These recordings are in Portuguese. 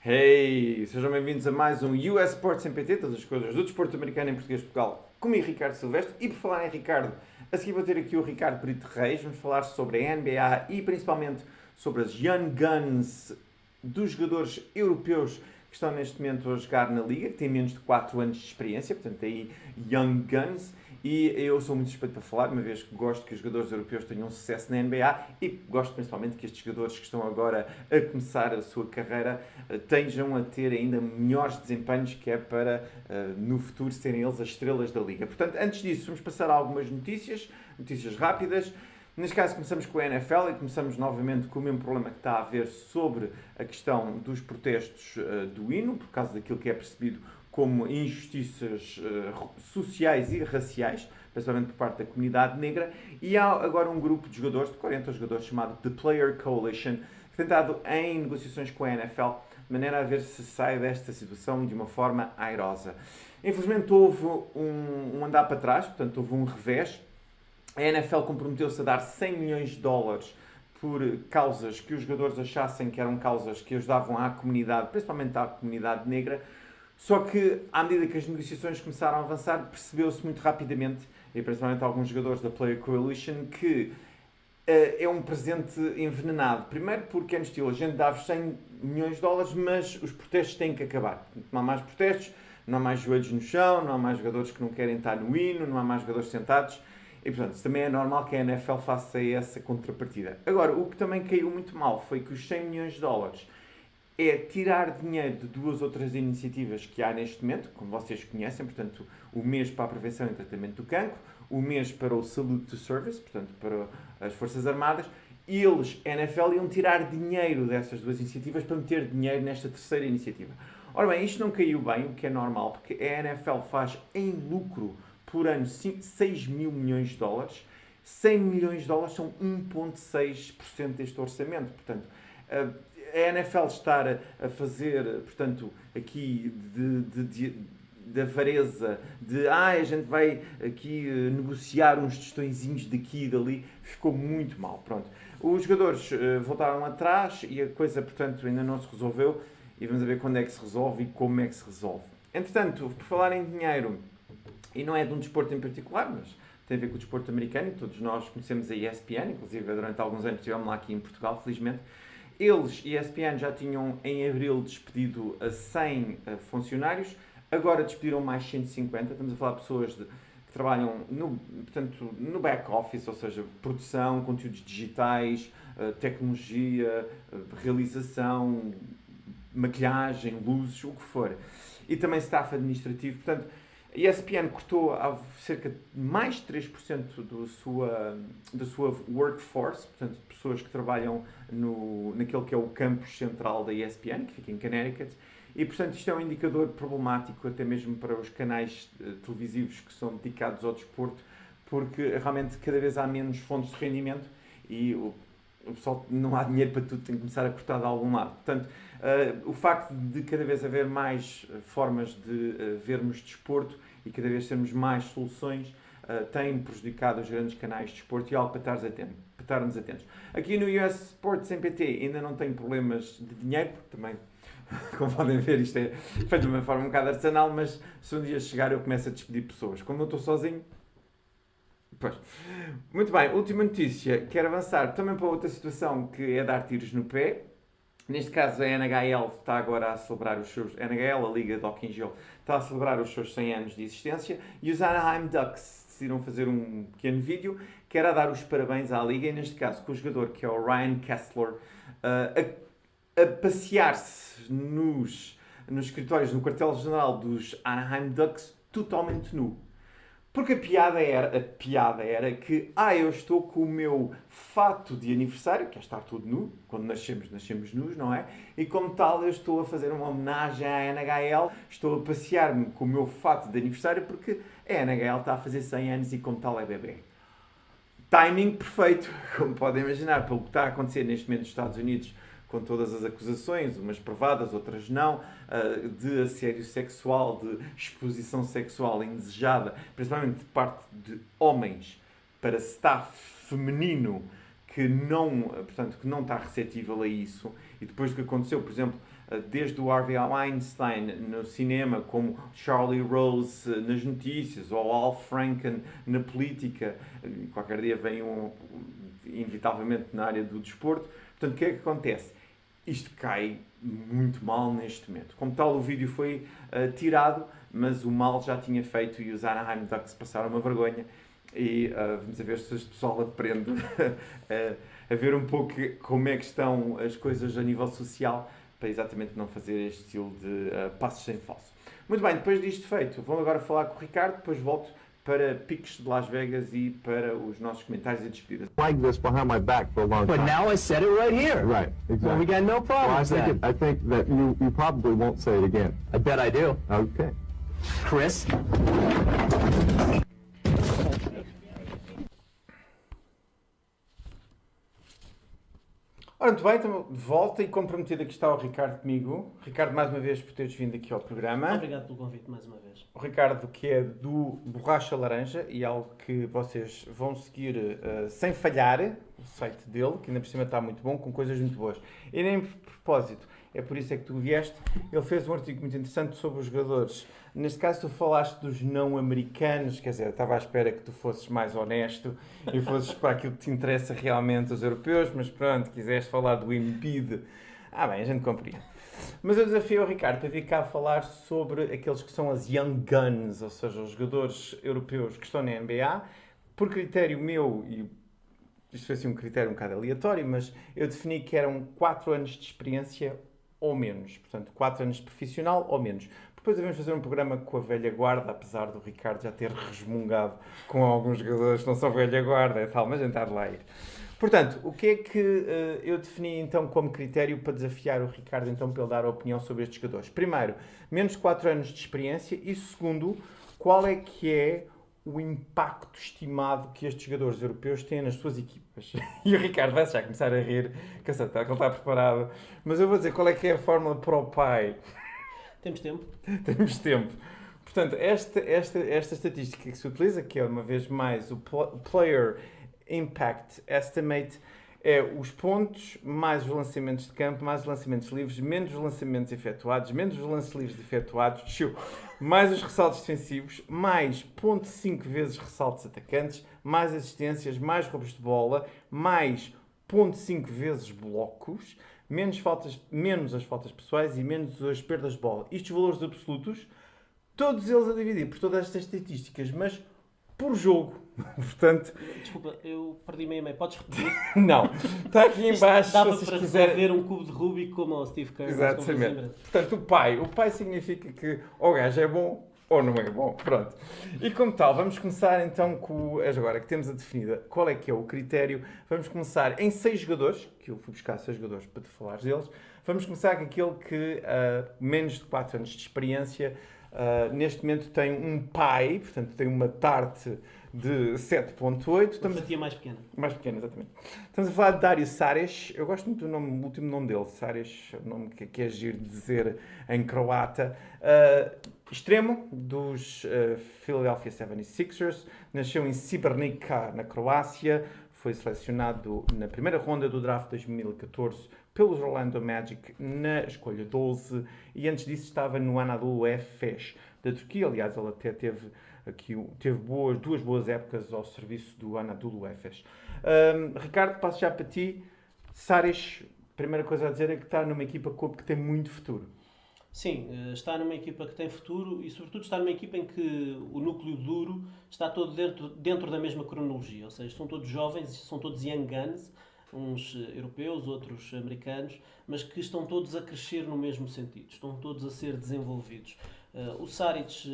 Hey, sejam bem-vindos a mais um US Sports em PT, todas as coisas do desporto americano em português de Portugal, comigo Ricardo Silvestre. E por falar em Ricardo, a seguir vou ter aqui o Ricardo Brito Reis, vamos falar sobre a NBA e principalmente sobre as Young Guns dos jogadores europeus que estão neste momento a jogar na Liga, que têm menos de 4 anos de experiência, portanto aí Young Guns. E eu sou muito suspeito para falar, uma vez que gosto que os jogadores europeus tenham sucesso na NBA e gosto principalmente que estes jogadores que estão agora a começar a sua carreira tenham a ter ainda melhores desempenhos, que é para no futuro serem eles as estrelas da Liga. Portanto, antes disso, vamos passar a algumas notícias rápidas. Neste caso começamos com a NFL e começamos novamente com o mesmo problema que está a haver sobre a questão dos protestos do hino, por causa daquilo que é percebido como injustiças sociais e raciais, principalmente por parte da comunidade negra, e há agora um grupo de jogadores, de 40 jogadores, chamado The Player Coalition, que tem estado em negociações com a NFL, de maneira a ver se sai desta situação de uma forma airosa. Infelizmente houve um andar para trás, portanto houve um revés. A NFL comprometeu-se a dar 100 milhões de dólares por causas que os jogadores achassem que eram causas que ajudavam à comunidade, principalmente à comunidade negra. Só que, à medida que as negociações começaram a avançar, percebeu-se muito rapidamente, e principalmente alguns jogadores da Player Coalition, que é um presente envenenado. Primeiro porque é no estilo, a gente dá-vos 100 milhões de dólares, mas os protestos têm que acabar. Não há mais protestos, não há mais joelhos no chão, não há mais jogadores que não querem estar no hino, não há mais jogadores sentados. E, portanto, também é normal que a NFL faça essa contrapartida. Agora, o que também caiu muito mal foi que os 100 milhões de dólares é tirar dinheiro de duas outras iniciativas que há neste momento, como vocês conhecem, portanto, o mês para a prevenção e tratamento do cancro, o mês para o Salute to Service, portanto, para as Forças Armadas, e eles, a NFL, iam tirar dinheiro dessas duas iniciativas para meter dinheiro nesta terceira iniciativa. Ora bem, isto não caiu bem, o que é normal, porque a NFL faz em lucro por ano 6 mil milhões de dólares, 100 milhões de dólares são 1,6% deste orçamento, portanto, a NFL estar a fazer, portanto, aqui da avareza, a gente vai aqui negociar uns tostõezinhos daqui e dali, ficou muito mal, pronto. Os jogadores voltaram atrás e a coisa, portanto, ainda não se resolveu e vamos ver quando é que se resolve e como é que se resolve. Entretanto, por falar em dinheiro, e não é de um desporto em particular, mas tem a ver com o desporto americano, e todos nós conhecemos a ESPN, inclusive durante alguns anos estivemos lá aqui em Portugal, felizmente. Eles, ESPN, já tinham em abril despedido a 100 funcionários, agora despediram mais 150. Estamos a falar de pessoas que trabalham portanto, no back-office, ou seja, produção, conteúdos digitais, tecnologia, realização, maquilhagem, luzes, o que for. E também staff administrativo. Portanto, a ESPN cortou a cerca de mais de 3% da sua workforce, portanto, pessoas que trabalham naquele que é o campus central da ESPN, que fica em Connecticut, e, portanto, isto é um indicador problemático até mesmo para os canais televisivos que são dedicados ao desporto, porque realmente cada vez há menos fontes de rendimento e o pessoal não há dinheiro para tudo, tem que começar a cortar de algum lado. Portanto, o facto de cada vez haver mais formas de vermos desporto e cada vez termos mais soluções tem prejudicado os grandes canais de desporto e é algo para estarmos atentos. Aqui no US Sports MPT ainda não tem problemas de dinheiro, porque também, como podem ver, isto é feito de uma forma um bocado artesanal, mas se um dia chegar eu começo a despedir pessoas. Como eu estou sozinho, pois. Muito bem, última notícia. Quero avançar também para outra situação que é dar tiros no pé. Neste caso, a NHL está agora a celebrar os seus... NHL, a Liga de Hockey em Gelo, está a celebrar os seus 100 anos de existência e os Anaheim Ducks decidiram fazer um pequeno vídeo que era dar os parabéns à Liga, e neste caso com o jogador que é o Ryan Kessler, a passear-se nos escritórios, no quartel-general dos Anaheim Ducks, totalmente nu. Porque a piada era que, eu estou com o meu fato de aniversário, que é estar todo nu, quando nascemos nus, não é? E como tal, eu estou a fazer uma homenagem à NHL, estou a passear-me com o meu fato de aniversário, porque a NHL está a fazer 100 anos e como tal é bebê. Timing perfeito, como podem imaginar, pelo que está a acontecer neste momento nos Estados Unidos, com todas as acusações, umas provadas, outras não, de assédio sexual, de exposição sexual indesejada, principalmente de parte de homens para staff feminino que não está receptível a isso. E depois do que aconteceu, por exemplo, desde o Harvey Weinstein no cinema, como Charlie Rose nas notícias, ou Al Franken na política, qualquer dia vem inevitavelmente na área do desporto. Portanto, o que é que acontece? Isto cai muito mal neste momento. Como tal, o vídeo foi tirado, mas o mal já tinha feito e os Anaheim Ducks passaram uma vergonha. E vamos a ver se este pessoal aprende a ver um pouco como é que estão as coisas a nível social, para exatamente não fazer este estilo de passos sem falso. Muito bem, depois disto feito, vou agora falar com o Ricardo, depois volto para Picos de Las Vegas e para os nossos comentários e despedidas. Like this behind my back for a long time. But now I said it right here. Right, exactly. Well, we got no problems then. I think that you probably won't say it again. I bet I do. Okay. Chris? Ora, muito bem, estamos de volta e como prometido aqui está o Ricardo comigo. Ricardo, mais uma vez por teres vindo aqui ao programa. Obrigado pelo convite mais uma vez. O Ricardo, que é do Borracha Laranja e algo que vocês vão seguir sem falhar, o site dele, que ainda por cima está muito bom, com coisas muito boas. E nem por propósito, é por isso é que tu vieste. Ele fez um artigo muito interessante sobre os jogadores. Neste caso, tu falaste dos não-americanos, quer dizer, eu estava à espera que tu fosses mais honesto e fosses para aquilo que te interessa realmente, os europeus, mas pronto, quiseste falar do Embiid. Bem, a gente compreende. Mas eu desafio o Ricardo para vir cá falar sobre aqueles que são as Young Guns, ou seja, os jogadores europeus que estão na NBA. Por critério meu, e isto foi assim um critério um bocado aleatório, mas eu defini que eram 4 anos de experiência ou menos. Portanto, 4 anos de profissional ou menos. Depois devemos fazer um programa com a velha guarda, apesar do Ricardo já ter resmungado com alguns jogadores que não são velha guarda e tal, mas a gente há de lá ir. Portanto, o que é que eu defini então como critério para desafiar o Ricardo então para ele dar a opinião sobre estes jogadores? Primeiro, menos de 4 anos de experiência e segundo, qual é que é o impacto estimado que estes jogadores europeus têm nas suas equipas? E o Ricardo vai já começar a rir, que ele está preparado, mas eu vou dizer qual é que é a fórmula para o pai. Temos tempo? Temos tempo. Portanto, esta estatística que se utiliza, que é uma vez mais o Player Impact Estimate, é os pontos, mais os lançamentos de campo, mais os lançamentos livres, menos os lançamentos efetuados, menos os lances livres efetuados, mais os ressaltos defensivos, mais 0.5 vezes ressaltos atacantes, mais assistências, mais roubos de bola, mais 0.5 vezes blocos, menos as faltas pessoais e menos as perdas de bola. Estes valores absolutos, todos eles a dividir por todas estas estatísticas, mas por jogo. Portanto... Desculpa, eu perdi meio. Podes repetir? Não. Está aqui em baixo, se vocês para quiserem ver um cubo de Rubik como o Steve Kerr. Exatamente. Portanto, o pai significa que ou o gajo é bom ou não é bom. Pronto. E como tal, vamos começar então com, agora que temos a definida, qual é que é o critério. Vamos começar em 6 jogadores, que eu fui buscar 6 jogadores para te falar deles. Vamos começar com aquele que menos de 4 anos de experiência, neste momento tem um pai, portanto tem uma tarte de 7.8. Uma fatia mais pequena. Mais pequena, exatamente. Estamos a falar de Dario Saric. Eu gosto muito do último nome dele. Saric, o nome que é giro de dizer em croata. Extremo dos Philadelphia 76ers. Nasceu em Srebrenica, na Croácia. Foi selecionado na primeira ronda do draft 2014 pelos Orlando Magic na escolha 12. E antes disso estava no Anadolu Efes da Turquia. Aliás, ele até teve duas boas épocas ao serviço do Anadolu Efes. Ricardo, passo já para ti. Saric, primeira coisa a dizer é que está numa equipa que tem muito futuro. Sim, está numa equipa que tem futuro e, sobretudo, está numa equipa em que o núcleo duro está todo dentro da mesma cronologia. Ou seja, são todos jovens, são todos young guns, uns europeus, outros americanos, mas que estão todos a crescer no mesmo sentido, estão todos a ser desenvolvidos. O Saric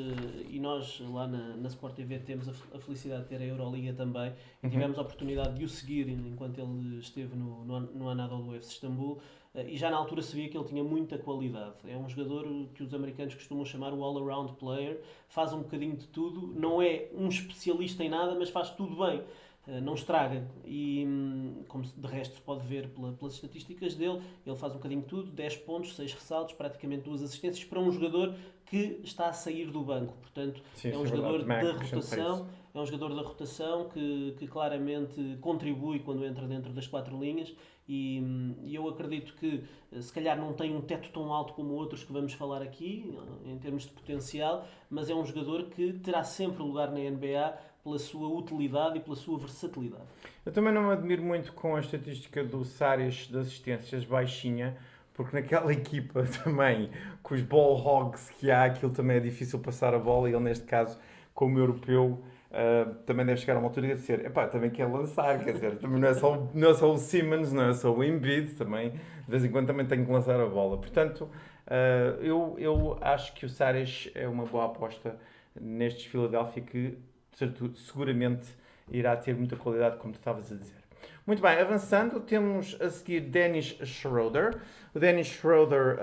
e nós lá na Sport TV temos a felicidade de ter a Euroliga também e tivemos a oportunidade de o seguir enquanto ele esteve no Anadolu Efes Istambul e já na altura se via que ele tinha muita qualidade. É um jogador que os americanos costumam chamar o all-around player, faz um bocadinho de tudo, não é um especialista em nada, mas faz tudo bem. não estraga. E como de resto se pode ver pelas estatísticas dele, ele faz um bocadinho de tudo, 10 pontos, 6 ressaltos, praticamente 2 assistências para um jogador que está a sair do banco. Portanto, Sim, é um isso é jogador verdade. da Também acrescento rotação, é um jogador da rotação que claramente contribui quando entra dentro das 4 linhas. E eu acredito que se calhar não tem um teto tão alto como outros que vamos falar aqui, em termos de potencial, mas é um jogador que terá sempre lugar na NBA pela sua utilidade e pela sua versatilidade. Eu também não me admiro muito com a estatística do Saric de assistências baixinha, porque naquela equipa também, com os ball hogs que há, aquilo também é difícil passar a bola, e ele neste caso, como europeu, também deve chegar a uma altura e dizer, epá, também quer lançar, quer dizer, também não é só o Simmons, não é só o Embiid, também, de vez em quando também tem que lançar a bola. Portanto, eu acho que o Saric é uma boa aposta nestes Philadelphia, que seguramente irá ter muita qualidade, como tu estavas a dizer. Muito bem, avançando, temos a seguir Dennis Schroeder. O Dennis Schroeder,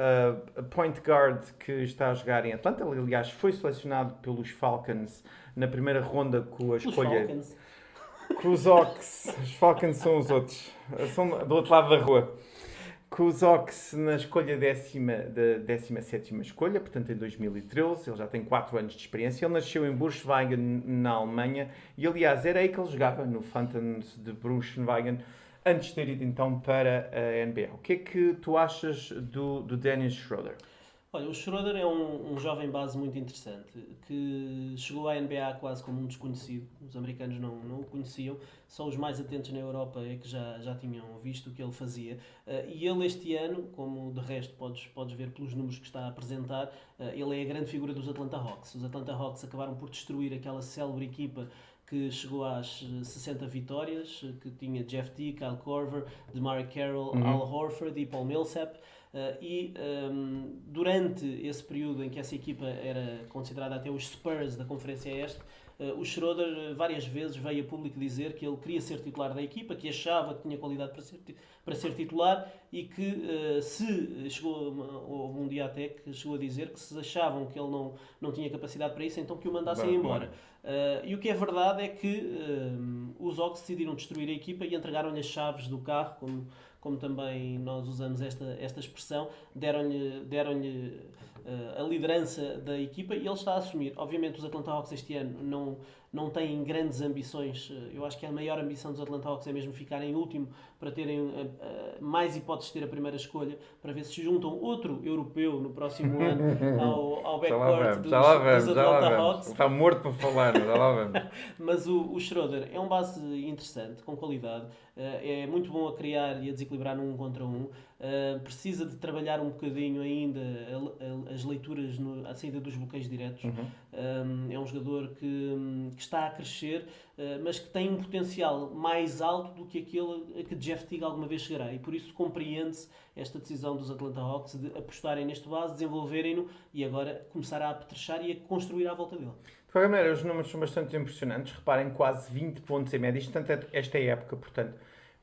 point guard que está a jogar em Atlanta. Ele, aliás, foi selecionado pelos Falcons na primeira ronda com a escolha... Falcons. Com os Hawks. Os Falcons são os outros. São do outro lado da rua. Com os Hawks na escolha da 17ª escolha, portanto em 2013, ele já tem 4 anos de experiência. Ele nasceu em Braunschweig, na Alemanha, e aliás era aí que ele jogava, no Phantoms de Braunschweig, antes de ter ido então para a NBA. O que é que tu achas do Dennis Schroeder? Olha, o Schroeder é um jovem base muito interessante, que chegou à NBA quase como um desconhecido. Os americanos não o conheciam, só os mais atentos na Europa é que já tinham visto o que ele fazia. E ele este ano, como de resto podes ver pelos números que está a apresentar, ele é a grande figura dos Atlanta Hawks. Os Atlanta Hawks acabaram por destruir aquela célebre equipa que chegou às 60 vitórias, que tinha Jeff Teague, Kyle Korver, DeMar Carroll, Al Horford e Paul Millsap. Durante esse período em que essa equipa era considerada até os Spurs da Conferência Este, o Schroeder várias vezes veio a público dizer que ele queria ser titular da equipa, que achava que tinha qualidade para ser titular e que houve um dia até que chegou a dizer que se achavam que ele não tinha capacidade para isso, então que o mandassem embora. E o que é verdade é que os Hawks decidiram destruir a equipa e entregaram-lhe as chaves do carro, como também nós usamos esta expressão, deram-lhe a liderança da equipa e ele está a assumir. Obviamente os Atlanta Hawks este ano não têm grandes ambições. Eu acho que a maior ambição dos Atlanta Hawks é mesmo ficar em último para terem mais hipóteses de ter a primeira escolha, para ver se juntam outro europeu no próximo ano ao backcourt dos Atlanta Hawks. Está morto para falar, já lá vamos. Mas o Schroeder é um base interessante, com qualidade, é muito bom a criar e a desequilibrar num contra um, precisa de trabalhar um bocadinho ainda as leituras à saída dos bloqueios diretos. É um jogador que está a crescer, mas que tem um potencial mais alto do que aquele que Jeff Teague alguma vez chegará, e por isso compreende-se esta decisão dos Atlanta Hawks de apostarem neste base, desenvolverem-no e agora começar a apetrechar e a construir à volta dele. De qualquer maneira, os números são bastante impressionantes. Reparem, quase 20 pontos em média. Esta é a época, portanto,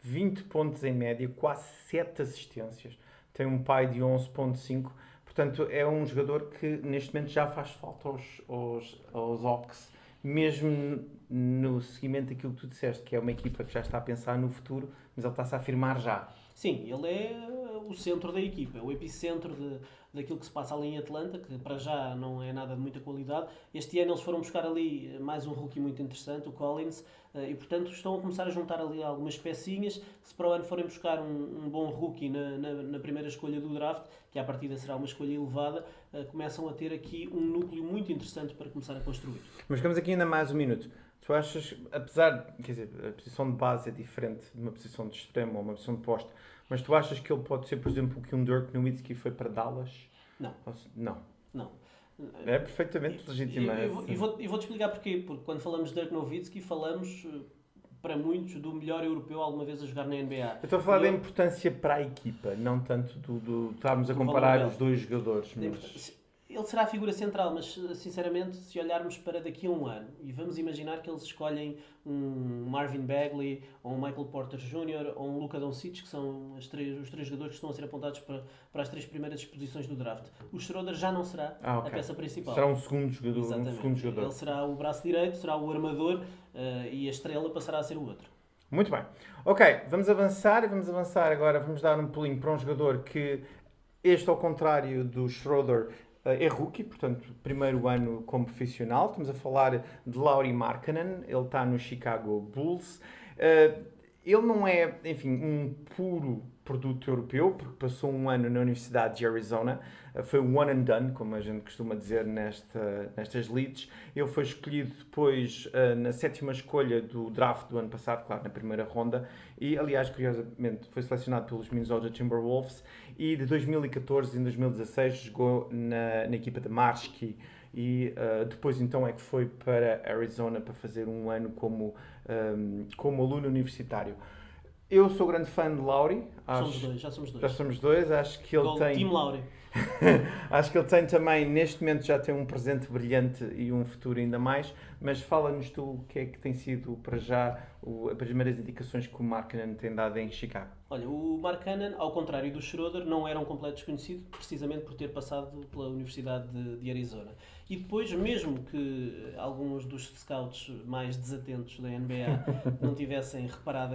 20 pontos em média, quase 7 assistências. Tem um pai de 11.5. Portanto, é um jogador que neste momento já faz falta aos Hawks, mesmo no seguimento daquilo que tu disseste, que é uma equipa que já está a pensar no futuro, mas ele está-se a afirmar já. Sim, ele é o centro da equipa, o epicentro daquilo que se passa ali em Atlanta, que para já não é nada de muita qualidade. Este ano eles foram buscar ali mais um rookie muito interessante, o Collins, e portanto estão a começar a juntar ali algumas pecinhas. Se para o ano forem buscar um bom rookie na primeira escolha do draft, que à partida será uma escolha elevada, começam a ter aqui um núcleo muito interessante para começar a construir. Mas ficamos aqui ainda mais um minuto. Tu achas, apesar, quer dizer, a posição de base é diferente de uma posição de extremo ou uma posição de poste, mas tu achas que ele pode ser, por exemplo, que um Dirk Nowitzki foi para Dallas? Não. Não. É perfeitamente legítimo. E vou-te explicar porquê. Porque quando falamos de Dirk Nowitzki, falamos, para muitos, do melhor europeu alguma vez a jogar na NBA. Eu estou a falar da importância para a equipa, não tanto do estarmos a comparar os dois jogadores. Mas... ele será a figura central, mas sinceramente, se olharmos para daqui a um ano e vamos imaginar que eles escolhem um Marvin Bagley, ou um Michael Porter Jr., ou um Luka Doncic, que são os três jogadores que estão a ser apontados para as 3 primeiras posições do draft. O Schroeder já não será a peça principal. Será um segundo jogador. Exatamente. Um segundo jogador. Ele será o braço direito, será o armador e a estrela passará a ser o outro. Muito bem. Ok, vamos avançar agora, vamos dar um pulinho para um jogador que, este ao contrário do Schroeder, é rookie, portanto, primeiro ano como profissional. Estamos a falar de Lauri Markkanen, ele está no Chicago Bulls. Ele não é, enfim, um puro produto europeu, porque passou um ano na Universidade de Arizona. Foi um one and done, como a gente costuma dizer nestas leads. Ele foi escolhido depois na 7ª escolha do draft do ano passado, claro, na primeira ronda. E, aliás, curiosamente, foi selecionado pelos Minnesota Timberwolves. E de 2014 em 2016 jogou na equipa de Marshki. E depois então é que foi para Arizona para fazer um ano como aluno universitário. Eu sou grande fã de Lauri. Já somos dois. Já somos dois. Acho que ele tem... Team Lauri. Acho que ele tem também, neste momento, já tem um presente brilhante e um futuro ainda mais. Mas fala-nos tu o que é que tem sido, para já, as primeiras indicações que o Markkanen tem dado em Chicago. Olha, o Markkanen, ao contrário do Schroeder, não era um completo desconhecido, precisamente por ter passado pela Universidade de Arizona. E depois, mesmo que alguns dos scouts mais desatentos da NBA não tivessem reparado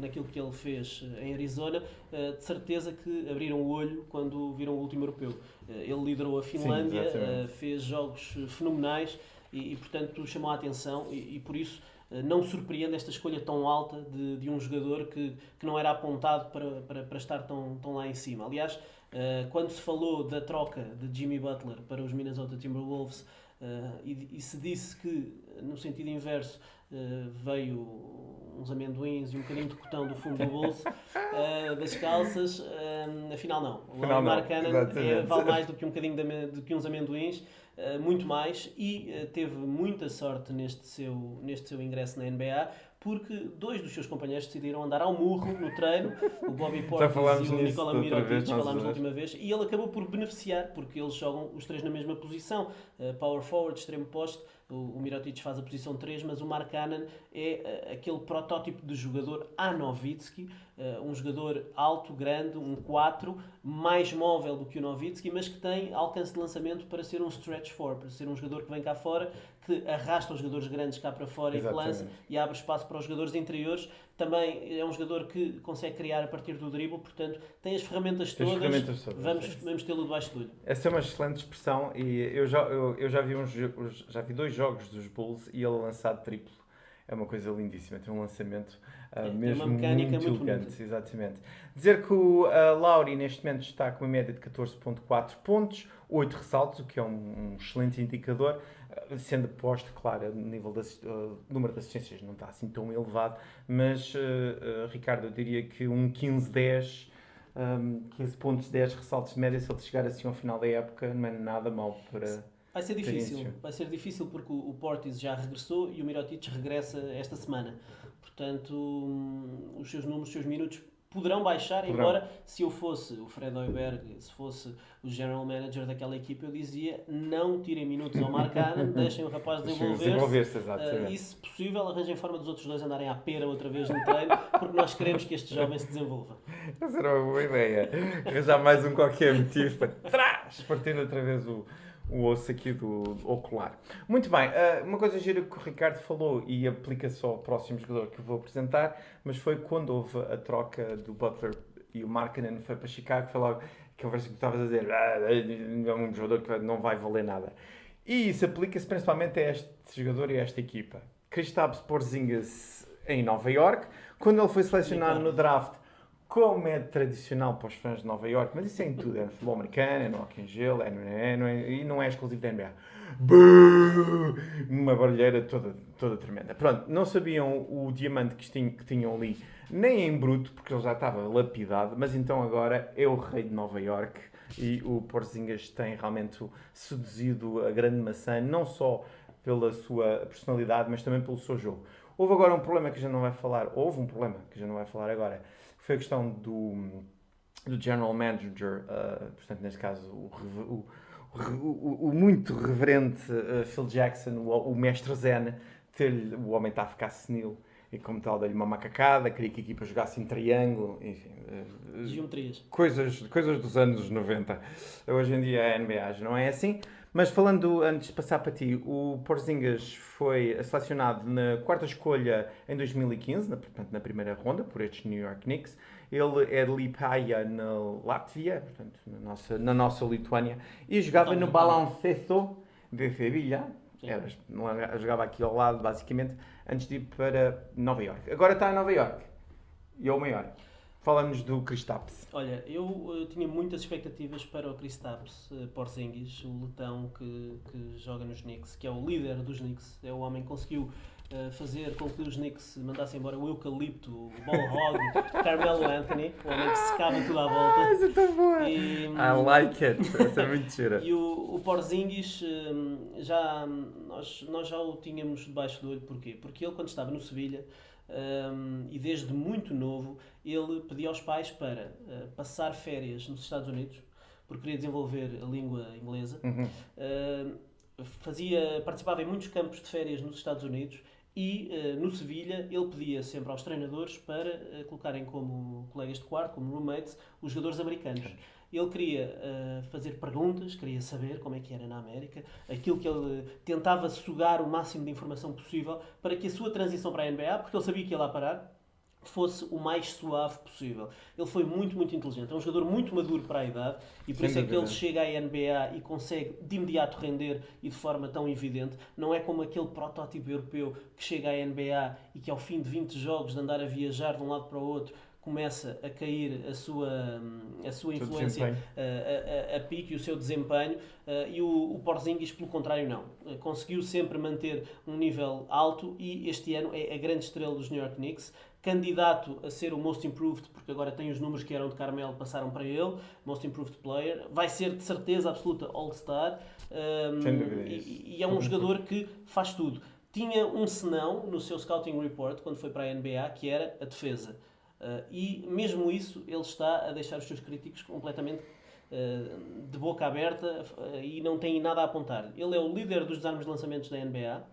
naquilo que ele fez em Arizona, de certeza que abriram o olho quando viram o último europeu. Ele liderou a Finlândia, fez jogos fenomenais e portanto, chamou a atenção e por isso não surpreende esta escolha tão alta de um jogador que não era apontado para estar tão lá em cima. Aliás, quando se falou da troca de Jimmy Butler para os Minnesota Timberwolves e se disse que, no sentido inverso, veio uns amendoins e um bocadinho de cotão do fundo do bolso das calças, afinal não. O Lauri Markkanen vale mais do que um bocadinho do que uns amendoins, muito mais, e teve muita sorte neste seu ingresso na NBA, porque 2 dos seus companheiros decidiram andar ao murro no treino, o Bobby Portis e o Nikola Mirotic, falámos da última vez, e ele acabou por beneficiar, porque eles jogam os 3 na mesma posição, power forward, extremo poste. O Mirotic faz a posição 3, mas o Markkanen é aquele protótipo de jogador a Nowitzki, um jogador alto, grande, um 4, mais móvel do que o Nowitzki, mas que tem alcance de lançamento para ser um stretch 4, para ser um jogador que vem cá fora, que arrasta os jogadores grandes cá para fora. Exatamente. E que lança e abre espaço para os jogadores interiores. Também é um jogador que consegue criar a partir do drible, portanto tem as ferramentas todas. Vamos tê-lo debaixo do olho. Essa é uma excelente expressão e eu já vi 2 jogos dos Bulls e ele lançado triplo. É uma coisa lindíssima, tem um lançamento mesmo uma mecânica muito elegante. Bonita. Exatamente. Dizer que o Lauri neste momento está com uma média de 14.4 pontos, 8 ressaltos, o que é um excelente indicador, sendo posto, claro, o nível número de assistências não está assim tão elevado, mas Ricardo, eu diria que um 15-10, 15 pontos, 10 ressaltos de média, se ele chegar assim ao final da época, não é nada mal para... Vai ser difícil porque o Portis já regressou e o Mirotic regressa esta semana. Portanto, os seus números, os seus minutos poderão baixar, embora se eu fosse o Fred Hoiberg, se fosse o general manager daquela equipa, eu dizia não tirem minutos ao Markkanen, deixem o rapaz desenvolver-se e, se possível, arranjem forma dos outros 2 andarem à pera outra vez no treino, porque nós queremos que este jovem se desenvolva. Essa era uma boa ideia. Arranjar mais qualquer motivo para trás, partindo outra vez o osso aqui do ocular. Muito bem, uma coisa gira que o Ricardo falou e aplica-se ao próximo jogador que eu vou apresentar, mas foi quando houve a troca do Butler e o Markkanen foi para Chicago, foi logo que conversa que tu estavas a dizer, é um jogador que não vai valer nada. E isso aplica-se principalmente a este jogador e a esta equipa. Kristaps Porzingis em Nova York, quando ele foi selecionado no draft, como é tradicional para os fãs de Nova York, mas isso é em tudo, é no futebol americano, é no hockey em gelo, e não é exclusivo da NBA. Uma barulheira toda tremenda. Pronto, não sabiam o diamante que tinham ali, nem em bruto, porque ele já estava lapidado, mas então agora é o rei de Nova York e o Porzingis tem realmente seduzido a grande maçã, não só pela sua personalidade, mas também pelo seu jogo. Houve agora um problema que a gente não vai falar, agora, que foi a questão do general manager, portanto, neste caso, o o muito reverente Phil Jackson, o mestre Zen, o homem está a ficar senil e como tal deu-lhe uma macacada, queria que a equipa jogasse em triângulo, enfim. Geometrias. Coisas dos anos 90. Hoje em dia a NBA já não é assim. Mas falando, antes de passar para ti, o Porzingis foi selecionado na quarta escolha em 2015, portanto na primeira ronda, por estes New York Knicks. Ele é de Liepāja, na Látvia, portanto na nossa Lituânia, e jogava no Baloncesto de Sevilha. Jogava aqui ao lado, basicamente, antes de ir para Nova York. Agora está em Nova York. E é o maior. Fala-nos do Kristaps. Olha, eu tinha muitas expectativas para o Kristaps Porzingis, o letão que joga nos Knicks, que é o líder dos Knicks. É o homem que conseguiu fazer com que os Knicks mandassem embora o Eucalipto, o Ball Hog, o Carmelo Anthony, o homem que secava tudo à volta. Isso é tão boa! I like it! Essa é muito gira. E o Porzingis, nós já o tínhamos debaixo do olho. Porquê? Porque ele, quando estava no Sevilha, e desde muito novo, ele pedia aos pais para passar férias nos Estados Unidos, porque queria desenvolver a língua inglesa. Participava em muitos campos de férias nos Estados Unidos e no Sevilha ele pedia sempre aos treinadores para colocarem como colegas de quarto, como roommates, os jogadores americanos. Ele queria fazer perguntas, queria saber como é que era na América, aquilo que ele tentava sugar o máximo de informação possível para que a sua transição para a NBA, porque ele sabia que ia lá parar, fosse o mais suave possível. Ele foi muito, muito inteligente. É um jogador muito maduro para a idade e por isso é que ele chega à NBA e consegue de imediato render e de forma tão evidente. Não é como aquele protótipo europeu que chega à NBA e que ao fim de 20 jogos de andar a viajar de um lado para o outro começa a cair a sua influência a pique e o seu desempenho, e o Porzingis, pelo contrário, não. Conseguiu sempre manter um nível alto e este ano é a grande estrela dos New York Knicks, candidato a ser o Most Improved, porque agora tem os números que eram de Carmelo, passaram para ele, Most Improved Player, vai ser de certeza absoluta All-Star, e é um jogador que faz tudo. Tinha um senão no seu Scouting Report, quando foi para a NBA, que era a defesa. E mesmo isso ele está a deixar os seus críticos completamente de boca aberta e não tem nada a apontar. Ele é o líder dos desarmes de lançamentos da NBA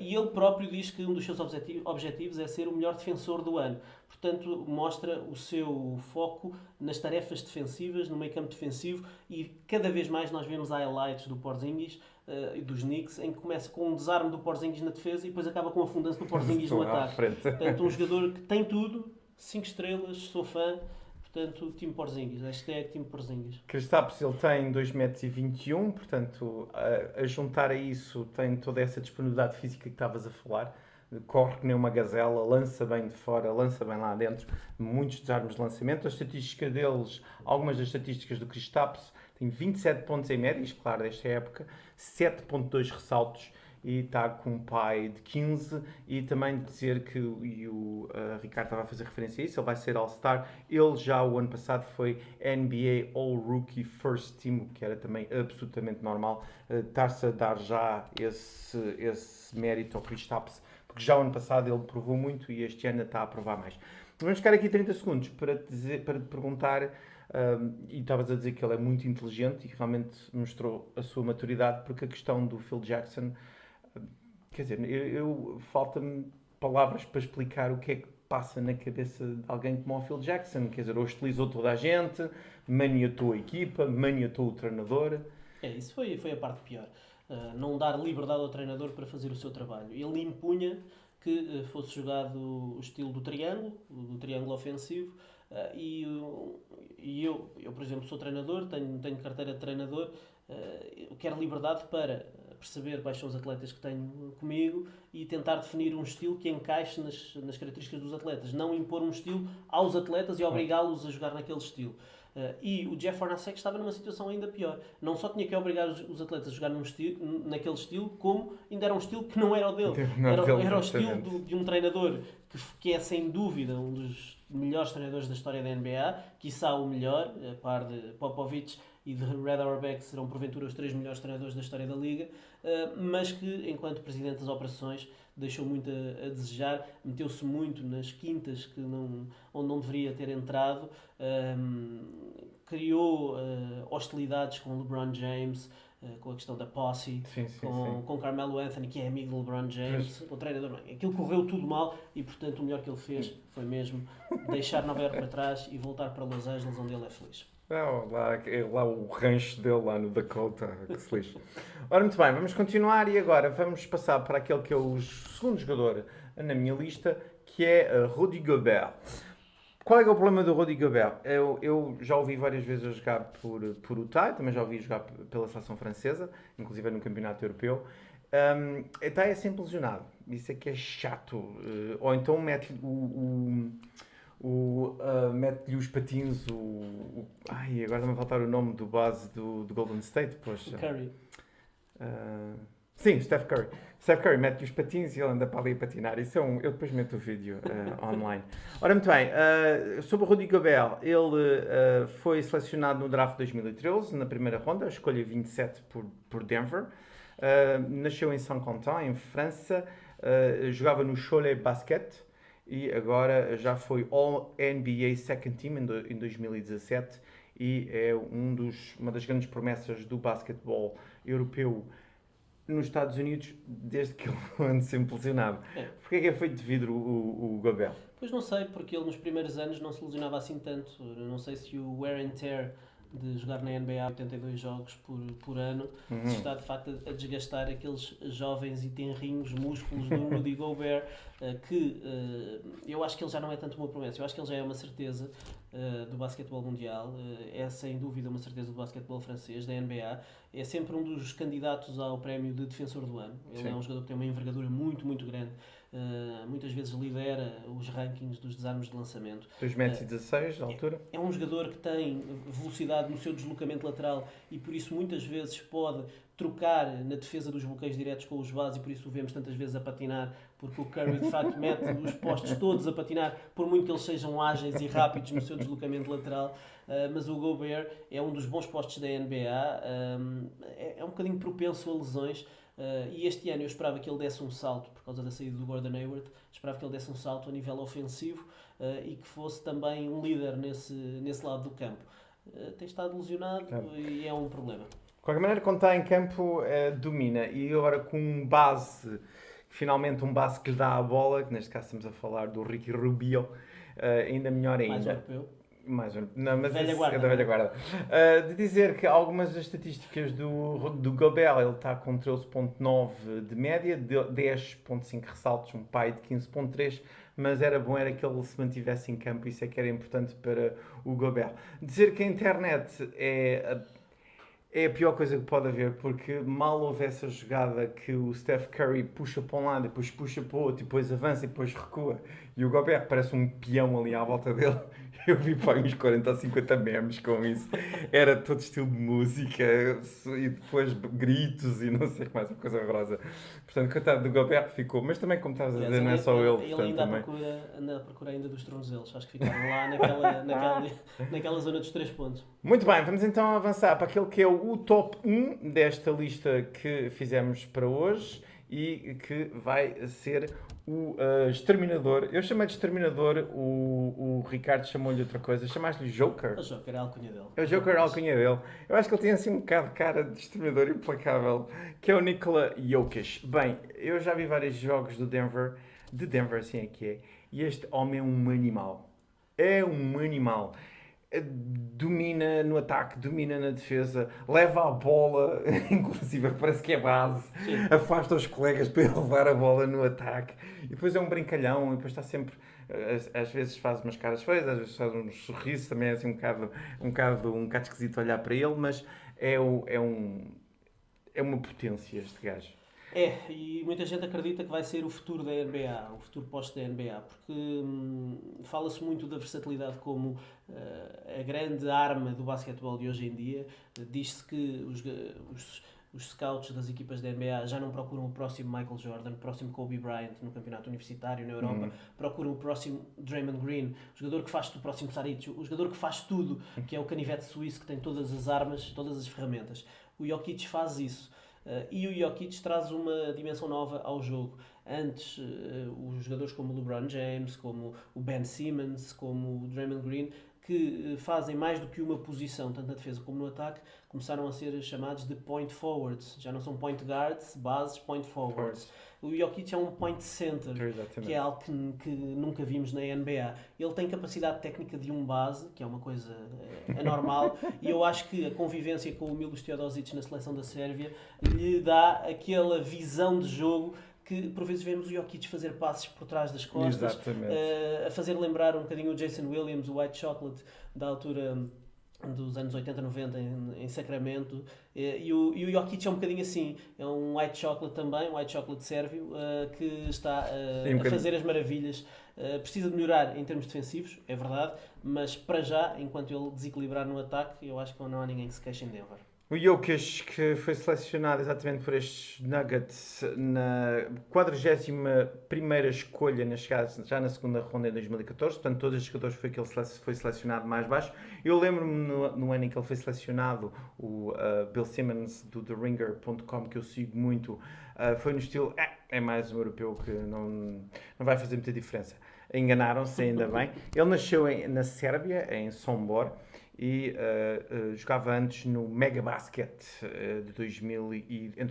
e ele próprio diz que um dos seus objetivos é ser o melhor defensor do ano. Portanto, mostra o seu foco nas tarefas defensivas, no meio campo defensivo, e cada vez mais nós vemos highlights do Porzingis e dos Knicks, em que começa com um desarme do Porzingis na defesa e depois acaba com a fundança do Porzingis no ataque. Portanto, um jogador que tem tudo, 5 estrelas, sou fã. Portanto, Time Porzingis. Time Porzingis. Kristaps, ele tem 2,21 m, portanto, a juntar a isso tem toda essa disponibilidade física que estavas a falar. Corre que nem uma gazela, lança bem de fora, lança bem lá dentro, muitos desarmes de lançamento. A estatística deles, algumas das estatísticas do Kristaps, tem 27 pontos em média, claro, desta época, 7,2 ressaltos, e está com um pai de 15, e também dizer que o Ricardo estava a fazer referência a isso, ele vai ser All-Star. Ele já o ano passado foi NBA All-Rookie First Team, que era também absolutamente normal. Estar-se a dar já esse mérito ao Kristaps, porque já o ano passado ele provou muito e este ano está a provar mais. Vamos ficar aqui 30 segundos para te perguntar, e estavas a dizer que ele é muito inteligente e realmente mostrou a sua maturidade, porque a questão do Phil Jackson, quer dizer, falta-me palavras para explicar o que é que passa na cabeça de alguém como o Phil Jackson. Quer dizer, hostilizou toda a gente, maniatou a equipa, maniatou o treinador. Isso foi a parte pior. Não dar liberdade ao treinador para fazer o seu trabalho. Ele impunha que fosse jogado o estilo do triângulo ofensivo, e eu, por exemplo, sou treinador, tenho carteira de treinador, eu quero liberdade para perceber quais são os atletas que tenho comigo e tentar definir um estilo que encaixe nas características dos atletas, não impor um estilo aos atletas e obrigá-los a jogar naquele estilo. E o Jeff Hornacek estava numa situação ainda pior. Não só tinha que obrigar os atletas a jogar naquele estilo, como ainda era um estilo que não era o dele. Era o estilo de um treinador que é sem dúvida um dos melhores treinadores da história da NBA, quiçá o melhor, a par de Popovich e de Red Auerbach, que serão porventura os 3 melhores treinadores da história da Liga, mas que, enquanto presidente das operações, deixou muito a desejar, meteu-se muito nas quintas onde não deveria ter entrado, criou hostilidades com LeBron James, com a questão da posse, Sim, com Carmelo Anthony, que é amigo de LeBron James, o treinador. Aquilo correu tudo mal e, portanto, o melhor que ele fez foi mesmo deixar Nova Iorque para trás e voltar para Los Angeles, onde ele é feliz. Não, lá o rancho dele, lá no Dakota, que se lixe. Ora, muito bem, vamos continuar e agora vamos passar para aquele que é o segundo jogador na minha lista, que é Rudy Gobert. Qual é que é o problema do Rudy Gobert? Eu já ouvi várias vezes a jogar por Utah, também já ouvi jogar pela seleção francesa, inclusive no campeonato europeu. Está é sempre lesionado, isso é que é chato. Ou então mete-lhe mete-lhe os patins, ai, agora está-me a faltar o nome do base do Golden State, poxa. Curry. Sim, Steph Curry. Steph Curry mete-lhe os patins e ele anda para ali a patinar. Isso eu depois meto o vídeo online. Ora, muito bem, sobre o Rudy Gobert, ele foi selecionado no draft de 2013, na primeira ronda, escolha 27 por Denver. Nasceu em Saint-Quentin, em França, jogava no Cholet Basket e agora já foi All-NBA Second Team em 2017 e é uma das grandes promessas do basquetebol europeu nos Estados Unidos desde que ele anda sempre lesionado. Porquê é que é feito de vidro o Gobert? Pois não sei, porque ele nos primeiros anos não se lesionava assim tanto. Eu não sei se o wear and tear de jogar na NBA 82 jogos por ano se está de facto a desgastar aqueles jovens e tenrinhos músculos do Rudy Gobert, que eu acho que ele já não é tanto uma promessa, eu acho que ele já é uma certeza do basquetebol mundial, é sem dúvida uma certeza do basquetebol francês, da NBA, é sempre um dos candidatos ao prémio de defensor do ano. Ele é um jogador que tem uma envergadura muito, muito grande. Muitas vezes lidera os rankings dos desarmes de lançamento. 2,16 m de altura. É um jogador que tem velocidade no seu deslocamento lateral e por isso muitas vezes pode trocar na defesa dos bloqueios diretos com os bases e por isso o vemos tantas vezes a patinar, porque o Curry de facto mete os postos todos a patinar, por muito que eles sejam ágeis e rápidos no seu deslocamento lateral. Mas o Gobert é um dos bons postos da NBA, é um bocadinho propenso a lesões. E este ano eu esperava que ele desse um salto, por causa da saída do Gordon Hayward, esperava que ele desse um salto a nível ofensivo e que fosse também um líder nesse lado do campo. Tem estado lesionado e é um problema. De qualquer maneira, quando está em campo, domina. E agora com finalmente um base que lhe dá a bola, que neste caso estamos a falar do Ricky Rubio, ainda melhor ainda. Mais europeu. Não, mas velha guarda, é da velha guarda. De dizer que algumas das estatísticas do Gobert, ele está com 13,9 de média, 10,5 ressaltos, um pai de 15,3, mas era que ele se mantivesse em campo, isso é que era importante para o Gobert. Dizer que a internet é a pior coisa que pode haver, porque mal houve essa jogada que o Steph Curry puxa para um lado, depois puxa para o outro, e depois avança e depois recua, e o Gobert parece um peão ali à volta dele. Eu vi para uns 40 ou 50 memes com isso. Era todo estilo de música e depois gritos e não sei o que mais, uma coisa horrorosa. Portanto, coitado do Gobert ficou, mas também, como estavas a dizer, não é só ele. Ele ainda anda à procura ainda dos tornozelos, acho que ficaram lá naquela zona dos 3 pontos. Muito bem, vamos então avançar para aquele que é o top 1 desta lista que fizemos para hoje e que vai ser o Exterminador. Eu chamei de Exterminador, o Ricardo chamou-lhe outra coisa. Chamaste-lhe Joker? O Joker é a alcunha dele. É o Joker, a alcunha dele. Eu acho que ele tem assim um bocado de cara de Exterminador implacável, que é o Nikola Jokic. Bem, eu já vi vários jogos de Denver, assim é que é, e este homem é um animal. É um animal. Domina no ataque, domina na defesa, leva a bola, inclusive parece que é base, afasta os colegas para ele levar a bola no ataque, e depois é um brincalhão, e depois está sempre, às vezes faz umas caras feias, às vezes faz uns sorrisos, também é assim um bocado esquisito olhar para ele, mas é uma potência este gajo. E muita gente acredita que vai ser o futuro da NBA, o futuro posto da NBA, porque fala-se muito da versatilidade como a grande arma do basquetebol de hoje em dia. Diz-se que os scouts das equipas da NBA já não procuram o próximo Michael Jordan, o próximo Kobe Bryant no campeonato universitário na Europa, procuram o próximo Draymond Green, o jogador que faz tudo, o próximo Saric, o jogador que faz tudo, que é o canivete suíço que tem todas as armas, todas as ferramentas. O Jokic faz isso. E o Jokic traz uma dimensão nova ao jogo. Antes, os jogadores como o LeBron James, como o Ben Simmons, como o Draymond Green, que fazem mais do que uma posição, tanto na defesa como no ataque, começaram a ser chamados de point forwards. Já não são point guards, bases, point forwards. O Jokic é um point center, que é algo que nunca vimos na NBA. Ele tem capacidade técnica de um base, que é uma coisa anormal, e eu acho que a convivência com o Milos Teodosic na seleção da Sérvia lhe dá aquela visão de jogo que por vezes vemos o Jokic fazer passes por trás das costas, a fazer lembrar um bocadinho o Jason Williams, o White Chocolate da altura dos anos 80, 90 em Sacramento, e o Jokic é um bocadinho assim, é um White Chocolate também, um White Chocolate sérvio, que está a fazer as maravilhas. Precisa de melhorar em termos defensivos, é verdade, mas para já, enquanto ele desequilibrar no ataque, eu acho que não há ninguém que se queixe em Denver. O Jokic, que foi selecionado exatamente por estes Nuggets na 41ª escolha já na segunda ronda em 2014, portanto todos estes jogadores foi que ele foi selecionado mais baixo. Eu lembro-me no ano em que ele foi selecionado, o Bill Simmons do TheRinger.com, que eu sigo muito, foi no estilo, é mais um europeu que não vai fazer muita diferença. Enganaram-se, ainda bem. Ele nasceu na Sérvia, em Sombor, e jogava antes no Mega Basket entre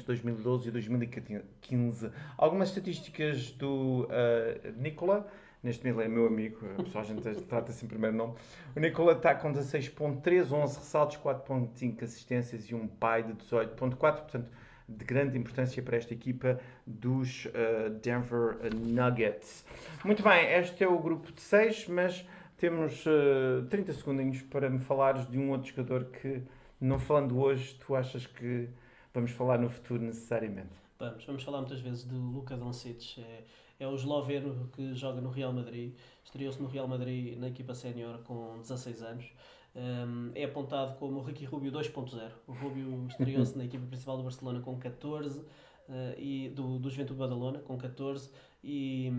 2012 e 2015. Algumas estatísticas do Nikola, neste momento é meu amigo, a pessoa a gente trata-se em primeiro nome. O Nikola está com 16.3, 11 ressaltos, 4.5 assistências e um pai de 18.4, portanto de grande importância para esta equipa dos Denver Nuggets. Muito bem, este é o grupo de 6, mas temos 30 segundinhos para me falares de um outro jogador que, não falando hoje, tu achas que vamos falar no futuro necessariamente? Vamos falar muitas vezes do Luka Doncic. É o esloveno que joga no Real Madrid. Estreou-se no Real Madrid na equipa sénior com 16 anos. É apontado como o Ricky Rubio 2.0. O Rubio estreou-se na equipa principal do Barcelona com 14 e do Juventude de Badalona com 14 e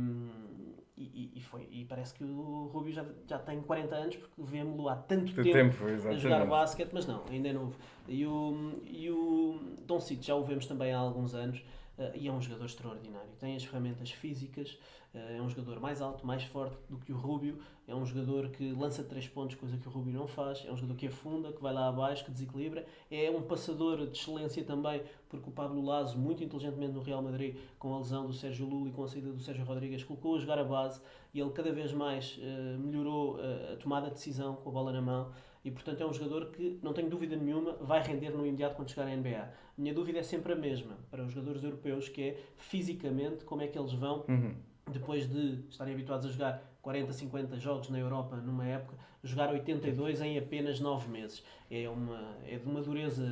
parece que o Rubio já tem 40 anos, porque vemos-lo há tanto tempo a jogar basquete, mas não, ainda é novo. E o Doncic já o vemos também há alguns anos, e é um jogador extraordinário. Tem as ferramentas físicas, é um jogador mais alto, mais forte do que o Rubio, é um jogador que lança 3 pontos, coisa que o Rubio não faz, é um jogador que afunda, que vai lá abaixo, que desequilibra, é um passador de excelência também, porque o Pablo Laso, muito inteligentemente no Real Madrid, com a lesão do Sérgio Lula e com a saída do Sérgio Rodrigues, colocou a jogar a base, e ele cada vez mais melhorou a tomada de decisão com a bola na mão, e portanto é um jogador que, não tenho dúvida nenhuma, vai render no imediato quando chegar à NBA. A minha dúvida é sempre a mesma para os jogadores europeus, que é fisicamente como é que eles vão, depois de estarem habituados a jogar 40, 50 jogos na Europa numa época, jogar 82 em apenas 9 meses. É de uma dureza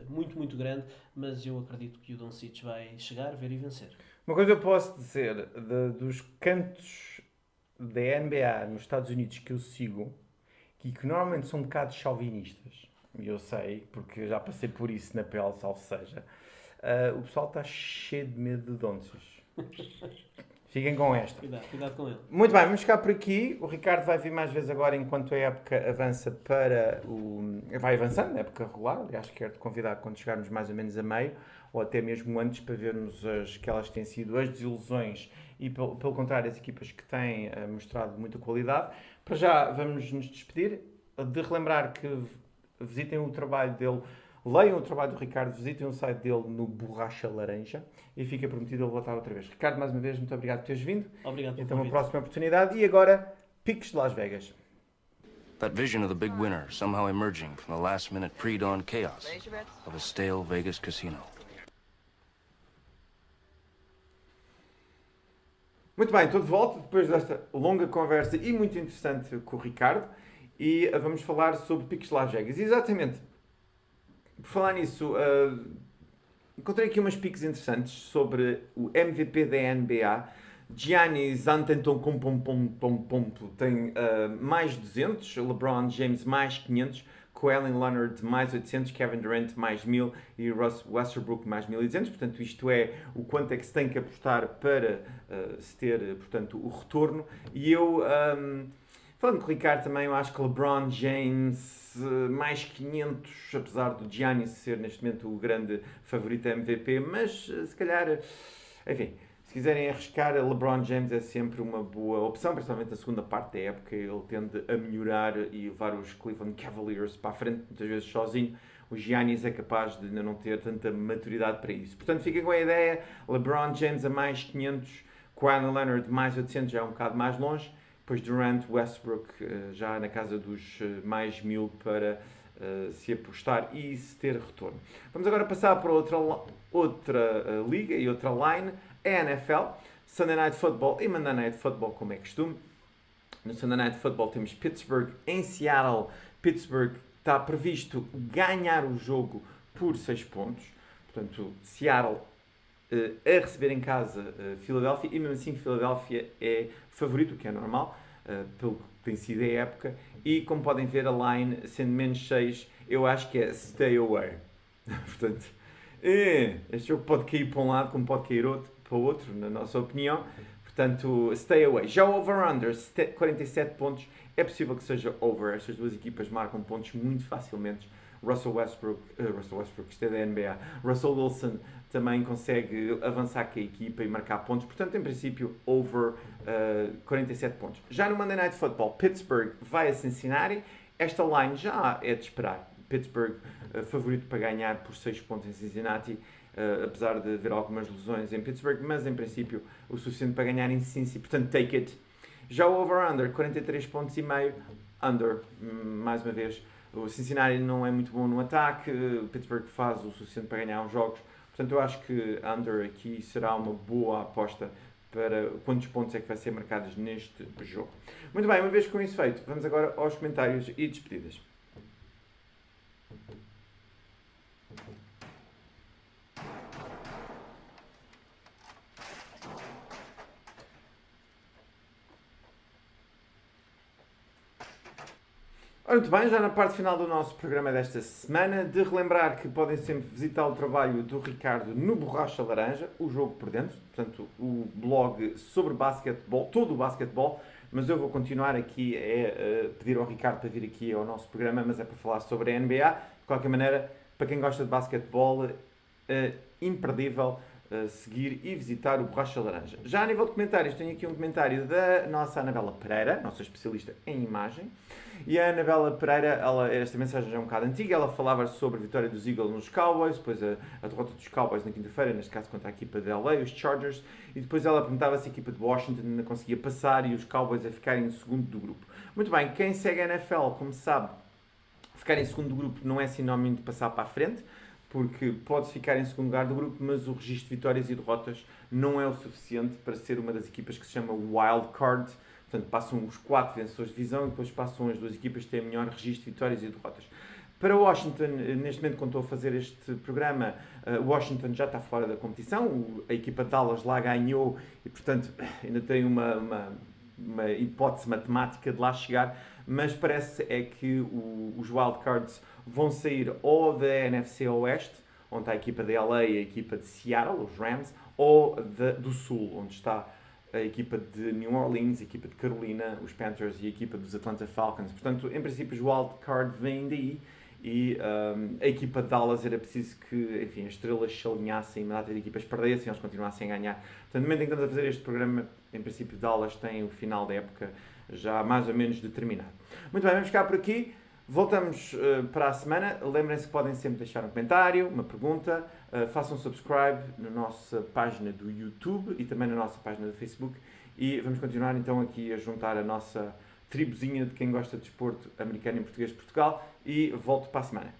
muito, muito grande, mas eu acredito que o Doncic vai chegar, ver e vencer. Uma coisa eu posso dizer, dos cantos da NBA nos Estados Unidos que eu sigo, que normalmente são um bocado chauvinistas, e eu sei, porque já passei por isso na pele, salvo seja, o pessoal está cheio de medo de Doncic. Fiquem com esta. Cuidado com ele. Muito bem, vamos ficar por aqui. O Ricardo vai vir mais vezes agora enquanto a época avança vai avançando, a época regular. Aliás, quero-te convidar quando chegarmos mais ou menos a meio, ou até mesmo antes, para vermos aquelas que têm sido as desilusões e, pelo contrário, as equipas que têm mostrado muita qualidade. Para já, vamos nos despedir. De relembrar que visitem o trabalho dele, leiam o trabalho do Ricardo, visitem o site dele no Borracha Laranja e fica prometido ele voltar outra vez. Ricardo, mais uma vez, muito obrigado por teres vindo. Obrigado pelo Então, convite. uma próxima oportunidade. E agora, Picos de Las Vegas. That vision of the big winner somehow emerging from the last-minute pre-dawn chaos of a stale Vegas casino. Muito bem, estou de volta depois desta longa conversa e muito interessante com o Ricardo e vamos falar sobre Picos de Las Vegas. Exatamente, por falar nisso, encontrei aqui umas picks interessantes sobre o MVP da NBA. Giannis Antetokounmpo tem mais 200, LeBron James mais 500, Kawhi Leonard mais 800, Kevin Durant mais 1000 e Russ Westbrook mais 1200. Portanto, isto é o quanto é que se tem que apostar para se ter, portanto, o retorno. E eu, falando com o Ricardo também, eu acho que LeBron James mais 500, apesar do Giannis ser neste momento o grande favorito a MVP, mas se calhar, enfim, Se quiserem arriscar, LeBron James é sempre uma boa opção, principalmente na segunda parte da época. Ele tende a melhorar e levar os Cleveland Cavaliers para a frente, muitas vezes sozinho. O Giannis é capaz de ainda não ter tanta maturidade para isso. Portanto, fiquem com a ideia, LeBron James a mais 500, Kawhi Leonard mais 800, já é um bocado mais longe. Depois Durant, Westbrook, já na casa dos mais 1000 para se apostar e se ter retorno. Vamos agora passar para outra liga e outra line, a NFL, Sunday Night Football e Monday Night Football, como é costume. No Sunday Night Football temos Pittsburgh em Seattle. Pittsburgh está previsto ganhar o jogo por 6 pontos. Portanto, Seattle a receber em casa Filadélfia, e mesmo assim Filadélfia é favorito, o que é normal, pelo que tem sido a época, e como podem ver a line sendo menos 6, eu acho que é stay away. Portanto, este jogo pode cair para um lado como pode cair para o outro, na nossa opinião. Portanto, stay away. Já o over-under, 47 pontos, é possível que seja over. Estas duas equipas marcam pontos muito facilmente. Russell Westbrook, isto é da NBA, Russell Wilson também consegue avançar com a equipa e marcar pontos. Portanto, em princípio, over 47 pontos. Já no Monday Night Football, Pittsburgh vai a Cincinnati. Esta line já é de esperar. Pittsburgh favorito para ganhar por 6 pontos em Cincinnati, apesar de haver algumas lesões em Pittsburgh, mas em princípio o suficiente para ganhar em Cincy. Portanto, take it. Já o over-under, 43 pontos e meio, under, mais uma vez. O Cincinnati não é muito bom no ataque, o Pittsburgh faz o suficiente para ganhar os jogos, portanto eu acho que under aqui será uma boa aposta para quantos pontos é que vai ser marcados neste jogo. Muito bem, uma vez com isso feito, vamos agora aos comentários e despedidas. Muito bem, já na parte final do nosso programa desta semana, de relembrar que podem sempre visitar o trabalho do Ricardo no Borracha Laranja, o jogo por dentro, portanto o blog sobre basquetebol, todo o basquetebol, mas eu vou continuar aqui a pedir ao Ricardo para vir aqui ao nosso programa, mas é para falar sobre a NBA. De qualquer maneira, para quem gosta de basquetebol, imperdível seguir e visitar o Borracha Laranja. Já a nível de comentários, tenho aqui um comentário da nossa Anabela Pereira, nossa especialista em imagem. E a Anabela Pereira, esta mensagem já é um bocado antiga, ela falava sobre a vitória dos Eagles nos Cowboys, depois a derrota dos Cowboys na quinta-feira, neste caso contra a equipa de LA, os Chargers, e depois ela perguntava se a equipa de Washington ainda conseguia passar e os Cowboys a ficarem em segundo do grupo. Muito bem, quem segue a NFL, como sabe, ficar em segundo do grupo não é sinónimo de passar para a frente, porque pode ficar em segundo lugar do grupo, mas o registro de vitórias e derrotas não é o suficiente para ser uma das equipas que se chama Wild Card. Portanto, passam os 4 vencedores de divisão e depois passam as 2 equipas que têm melhor registro de vitórias e derrotas. Para Washington, neste momento, quando estou a fazer este programa, Washington já está fora da competição, a equipa de Dallas lá ganhou e, portanto, ainda tem uma hipótese matemática de lá chegar, mas parece é que os wildcards vão sair ou da NFC Oeste, onde está a equipa de LA e a equipa de Seattle, os Rams, ou do Sul, onde está a equipa de New Orleans, a equipa de Carolina, os Panthers e a equipa dos Atlanta Falcons. Portanto, em princípio, os wildcards vêm daí e a equipa de Dallas era preciso que, enfim, as estrelas se alinhassem, uma data de equipas perdessem, eles continuassem a ganhar. Portanto, no momento em que estamos a fazer este programa, em princípio, Dallas tem o final da época já mais ou menos determinado. Muito bem, vamos ficar por aqui. Voltamos para a semana. Lembrem-se que podem sempre deixar um comentário, uma pergunta. Façam subscribe na nossa página do YouTube e também na nossa página do Facebook. E vamos continuar então aqui a juntar a nossa tribuzinha de quem gosta de desporto americano e português de Portugal. E volto para a semana.